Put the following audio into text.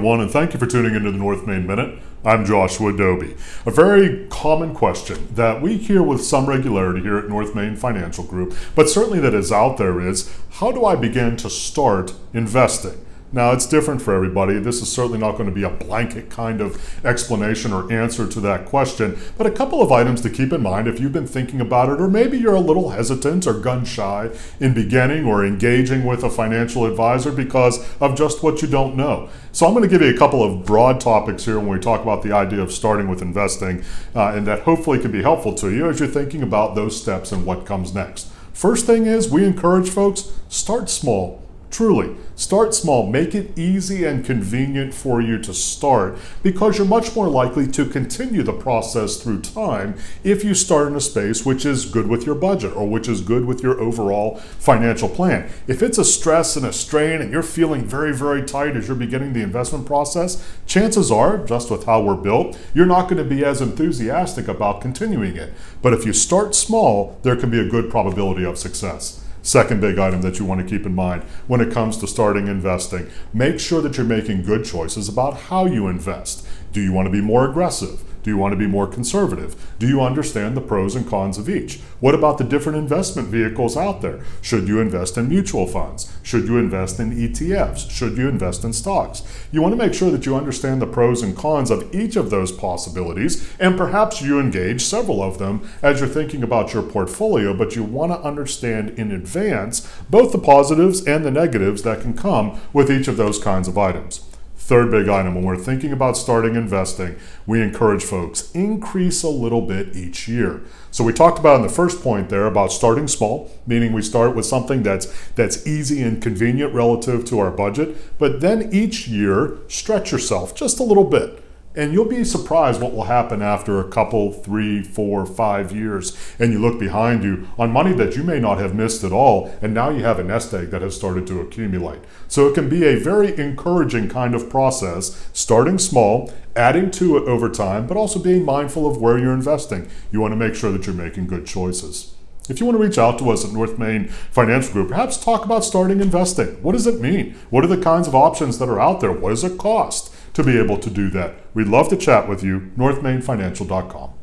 everyone, and thank you for tuning into the North Main Minute. I'm Joshua Dobie. A very common question that we hear with some regularity here at North Main Financial Group, but certainly that is out there, is how do I begin to start investing? Now, it's different for everybody. This is certainly not going to be a blanket kind of explanation or answer to that question, but a couple of items to keep in mind if you've been thinking about it, or maybe you're a little hesitant or gun shy in beginning or engaging with a financial advisor because of just what you don't know. So I'm going to give you a couple of broad topics here when we talk about the idea of starting with investing, and that hopefully can be helpful to you as you're thinking about those steps and what comes next. First thing is, we encourage folks, start small. Truly, start small. Make it easy and convenient for you to start, because you're much more likely to continue the process through time if you start in a space which is good with your budget or which is good with your overall financial plan. If it's a stress and a strain and you're feeling very, very tight as you're beginning the investment process, chances are, just with how we're built, you're not going to be as enthusiastic about continuing it. But if you start small, there can be a good probability of success. Second big item that you want to keep in mind when it comes to starting investing, make sure that you're making good choices about how you invest. Do you want to be more aggressive? Do you want to be more conservative? Do you understand the pros and cons of each? What about the different investment vehicles out there? Should you invest in mutual funds? Should you invest in ETFs? Should you invest in stocks? You want to make sure that you understand the pros and cons of each of those possibilities, and perhaps you engage several of them as you're thinking about your portfolio, but you want to understand in advance both the positives and the negatives that can come with each of those kinds of items. Third big item, when we're thinking about starting investing, we encourage folks, increase a little bit each year. So we talked about in the first point there about starting small, meaning we start with something that's easy and convenient relative to our budget, but then each year stretch yourself just a little bit. And you'll be surprised what will happen after a couple, 3, 4, 5 years, and you look behind you on money that you may not have missed at all, and now you have a nest egg that has started to accumulate. So it can be a very encouraging kind of process, starting small, adding to it over time, but also being mindful of where you're investing. You want to make sure that you're making good choices. If you want to reach out to us at North Main Financial Group, perhaps talk about starting investing. What does it mean? What are the kinds of options that are out there? What does it cost to be able to do that? We'd love to chat with you. NorthMainFinancial.com.